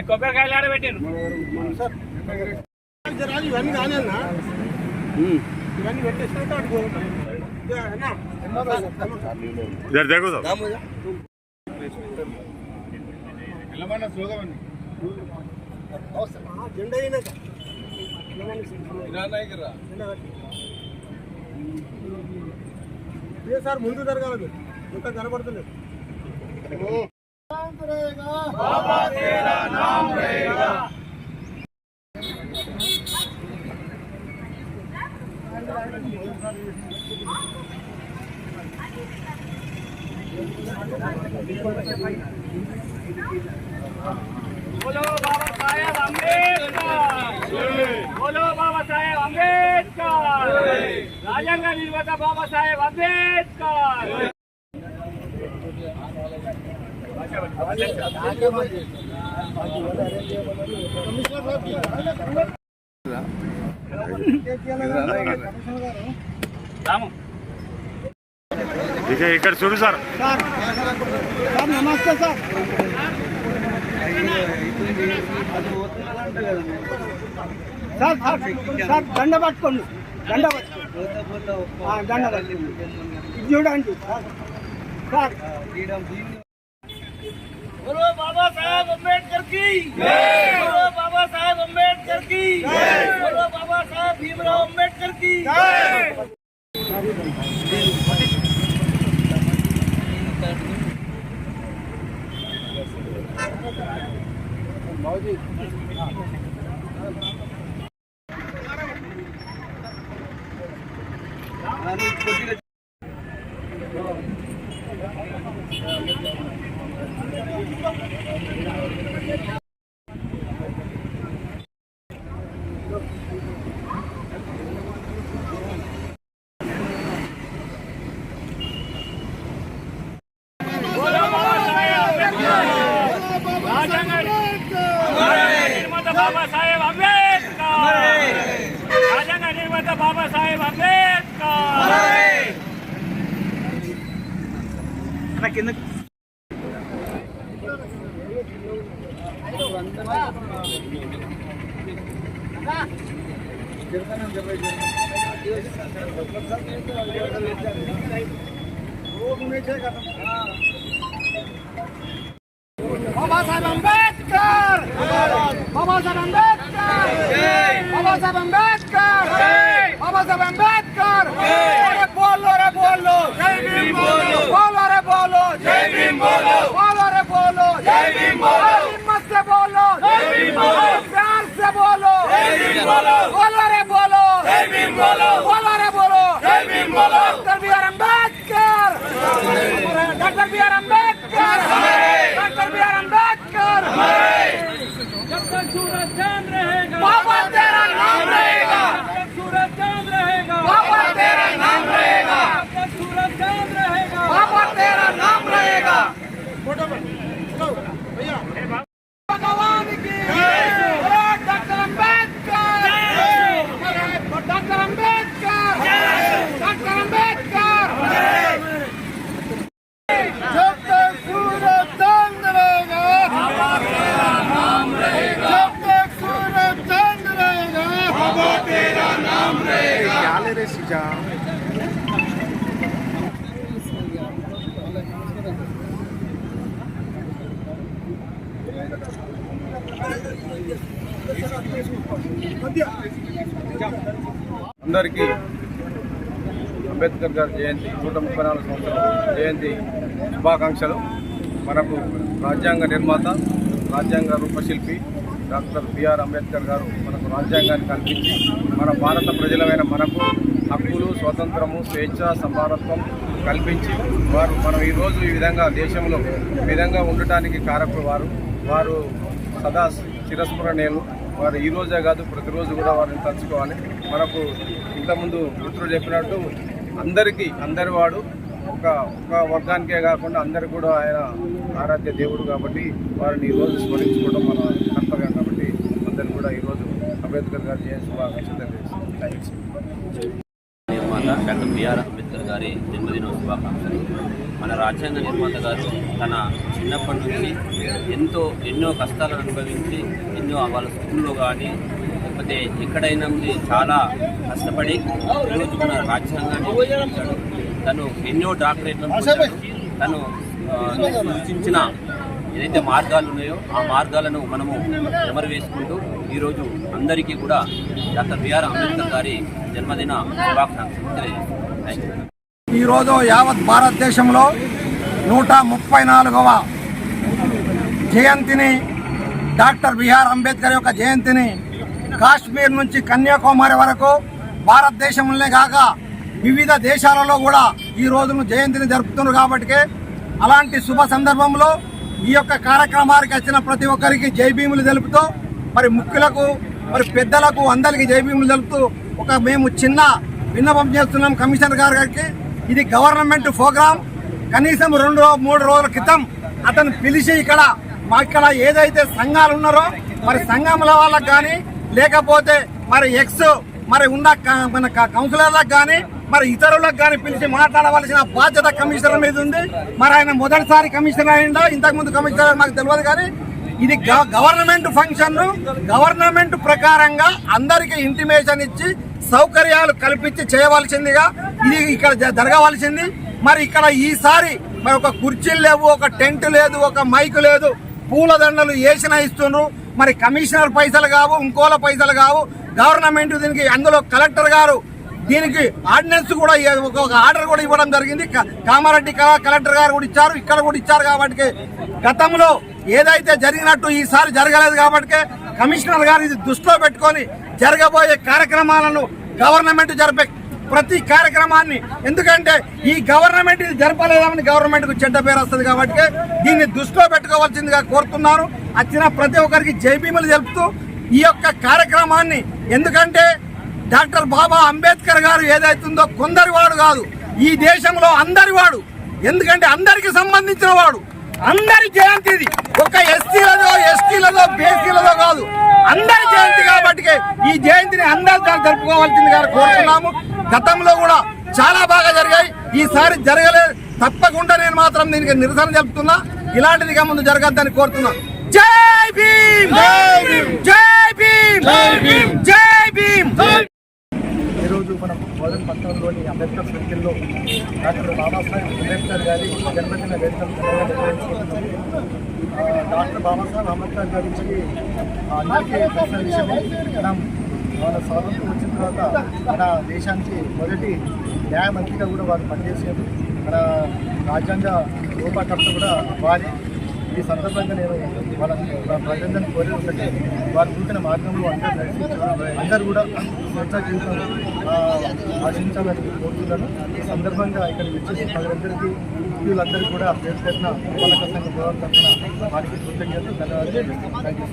కొబ్బరికాయలు ఆడబెట్టారు ఇవన్నీ కానీ అన్న ఇవన్నీ పెట్టేసినట్టు జెండా అయినాక సార్ ముందు జరగాలి ఇంకా కనబడతలేదు बोलो बाबा साहेब अंबेडकर बोलो बाबा साहेब अंबेडकर राजांग निर्माता बाबा साहेब अंबेडकर ఇక్కడ చూడు సార్ నమస్తే సార్ సార్ సార్ దండ పట్టుకోండి దండ పట్టుకోండి ఇది చూడండి సార్ बोलो बाबा साहेब अम्बेडकर की बोलो बाबा साहेब अम्बेडकर की बोलो बाबा साहेब भीमराव अम्बेडकर की बाबा साहेब अंबेडकर राजांग निर्माता बाबा साहेब अंबेडकर बाबा साहेब अंबेडकर बाबा साहेब अंबेडकर बाबा साहेब अंबेडकर बाबा साहेब अंबेडकर अरे बोलो जय भीम बोलो रे बोलो जय भीम बोलो रे बोलो जय भीम बोलो हिम्मत से बोलो जय भीम बोलो प्यार से बोलो जय भीम बोलो रे बोलो जय भीम बोलो रे बोलो जय भीम बोलो doctor B R Ambedkar doctor B R Ambedkar doctor B R Ambedkar जब तक सूरज चांद रहेगा बाबा तेरा नाम रहेगा जब तक सूरज चांद रहेगा बाबा तेरा नाम रहेगा जब तक सूरज चांद रहेगा बाबा तेरा नाम रहेगा फोटो में भैया भगवान की doctor Ambedkar doctor Ambedkar doctor Ambedkar जब तक सूरज चांद रहेगा बाबा तेरा नाम रहेगा जब तक सूरज चांद रहेगा बाबा तेरा नाम रहेगा అందరికీ అంబేద్కర్ గారి జయంతి 134 సంవత్సరాల జయంతి శుభాకాంక్షలు. మనకు రాజ్యాంగ నిర్మాత రాజ్యాంగ రూపశిల్పి డాక్టర్ బిఆర్ అంబేద్కర్ గారు మనకు రాజ్యాంగాన్ని కల్పించి మన భారత ప్రజలమైన మనకు హక్కులు, స్వాతంత్రము, స్వేచ్ఛ, సమానత్వం కల్పించి మనం ఈరోజు ఈ విధంగా దేశంలో ఈ విధంగా ఉండటానికి కారకులు వారు సదా చిరస్మరణీయులు. వారు ఈ రోజే కాదు ప్రతిరోజు కూడా వారిని తలుచుకోవాలి. మనకు ఇంతకుముందు మిత్రులు చెప్పినట్టు అందరి వాడు ఒక వర్గానికే కాకుండా అందరికి కూడా ఆయన ఆరాధ్య దేవుడు కాబట్టి వారిని ఈరోజు స్మరించుకోవడం మన కర్తవ్యం. కాబట్టి అందరికీ కూడా ఈరోజు అంబేద్కర్ గారి జయంతి శుభాకాంక్షలు తెలియజేస్తాం. నిర్మాత డాక్టర్ బిఆర్ అంబేద్కర్ గారి జన్మదిన శుభాకాంక్షలు. మన రాజ్యాంగ నిర్మాత గారు తన చిన్నప్పటి నుంచి ఎన్నో కష్టాలను అనుభవించి వాళ్ళ స్కూల్లో కానీ లేకపోతే ఎక్కడైనా చాలా కష్టపడి ఈరోజు మన రాజ్యాంగాన్ని నిర్మించాడు. తను ఎన్నో డాక్టరేట్లను పొందాడు. తను సూచించిన ఏదైతే మార్గాలు ఉన్నాయో ఆ మార్గాలను మనము నెమరు వేసుకుంటూ ఈరోజు అందరికీ కూడా డాక్టర్ బిఆర్ అంబేద్కర్ గారి జన్మదిన శుభాకాంక్షలు తెలియజేస్తున్నాను. ఈరోజు యావత్ భారతదేశంలో 134వ జయంతిని, డాక్టర్ బిఆర్ అంబేద్కర్ యొక్క జయంతిని కాశ్మీర్ నుంచి కన్యాకుమారి వరకు భారతదేశంలోనే కాక వివిధ దేశాలలో కూడా ఈ రోజును జయంతిని జరుపుతున్నారు. కాబట్టి అలాంటి శుభ సందర్భంలో ఈ యొక్క కార్యక్రమానికి వచ్చిన ప్రతి ఒక్కరికి జై భీములు తెలుపుతూ, మరి ముఖ్యులకు మరి పెద్దలకు అందరికీ జై భీములు తెలుపుతూ మేము చిన్న విన్నపం చేస్తున్నాం కమిషనర్ గారికి. ఇది గవర్నమెంట్ ప్రోగ్రామ్. కనీసం 2-3 రోజుల క్రితం అతను పిలిచి ఇక్కడ ఏదైతే సంఘాలు ఉన్నారో మరి సంఘముల వాళ్ళకు కానీ లేకపోతే మరి మరి ఉన్న మన కౌన్సిలర్లకు కానీ మరి ఇతరులకు కానీ పిలిచి మాట్లాడవలసిన బాధ్యత కమిషనర్ మీద ఉంది. మరి ఆయన మొదటిసారి కమిషనర్ అయిందా, ఇంతకుముందు కమిషనర్ మాకు తెలియదు. కానీ ఇది గవర్నమెంట్ ఫంక్షన్. గవర్నమెంట్ ప్రకారంగా అందరికీ ఇంటిమేషన్ ఇచ్చి సౌకర్యాలు కల్పించి చేయవలసిందిగా ఇది ఇక్కడ జరగవలసింది. మరి ఇక్కడ ఈసారి మరి ఒక కుర్చీలు లేవు, ఒక టెంట్ లేదు, ఒక మైకు లేదు, పూలదండలు వేసిన ఇస్తున్నారు. మరి కమిషనర్ పైసలు కావు, ఇంకోల పైసలు కావు. గవర్నమెంట్ దీనికి అందులో కలెక్టర్ గారు దీనికి ఆర్డినెన్స్ కూడా ఒక ఆర్డర్ కూడా ఇవ్వడం జరిగింది. కామారెడ్డి కలెక్టర్ గారు కూడా ఇచ్చారు, ఇక్కడ కూడా ఇచ్చారు. కాబట్టి గతంలో ఏదైతే జరిగినట్టు ఈసారి జరగలేదు. కాబట్టి కమిషనర్ గారు ఇది దృష్టిలో పెట్టుకొని జరగబోయే కార్యక్రమాలను గవర్నమెంట్ జరిపే ప్రతి కార్యక్రమాన్ని, ఎందుకంటే ఈ గవర్నమెంట్ ఇది జరపలేదని గవర్నమెంట్కు చెడ్డ పేరు వస్తుంది. కాబట్టి దీన్ని దృష్టిలో పెట్టుకోవాల్సిందిగా కోరుతున్నాను. వచ్చిన ప్రతి ఒక్కరికి జై భీములు తెలుపుతూ ఈ యొక్క కార్యక్రమాన్ని, ఎందుకంటే డాక్టర్ బాబా అంబేద్కర్ గారు ఏదైతుందో కొందరి వాడు కాదు, ఈ దేశంలో అందరి వాడు. ఎందుకంటే అందరికి సంబంధించిన వాడు. అందరి జయంతి ఇది. ఒక ఎస్సీలదో ఎస్టీలదో బీసీలదో కాదు, అందరి జయంతి. కాబట్టి ఈ జయంతిని అందరూ జరుపుకోవాల్సిందిగా కోరుతున్నాము. గతంలో కూడా చాలా బాగా జరిగాయి, ఈసారి జరగలేదు. తప్పకుండా నేను మాత్రం దీనికి నిరసన తెలుపుతున్నా. ఇలాంటిదిగా ముందు జరగద్దని కోరుతున్నా. జై భీమ్, జై భీమ్, జై భీమ్. ఈరోజు మనం మొదటి పట్టణంలోని అంబేద్కర్ సర్కిల్లో డాక్టర్ బాబాసాహెబ్ అంబేద్కర్ గారి జన్మదిన వేడుకలు నిర్వహించుకుంటున్నాము. డాక్టర్ బాబాసాహెబ్ అంబేద్కర్ గారి గురించి అందరికీ తెలిసిన విషయమే. మన స్వాతంత్రం వచ్చిన తర్వాత మన దేశానికి మొదటి న్యాయమంత్రిగా కూడా వారు పనిచేశారు. మన రాజ్యాంగ రూపకర్త కూడా వారి. ఈ సందర్భంగా నేను వాళ్ళ ప్రజలందరినీ కోరేది ఒకటి, వారు చూపిన మార్గంలో అందరూ కూడా స్వేచ్ఛ జీవితం ఆశించాలని కోరుతున్నాను. ఈ సందర్భంగా ఇక్కడ వచ్చేసిన ప్రజలందరికీ వీళ్ళందరికీ కూడా పేరు పెట్టిన ఉపలక సంఘ గౌరవ తరఫున వారికి కృతజ్ఞతలు ధన్యవాదాలు.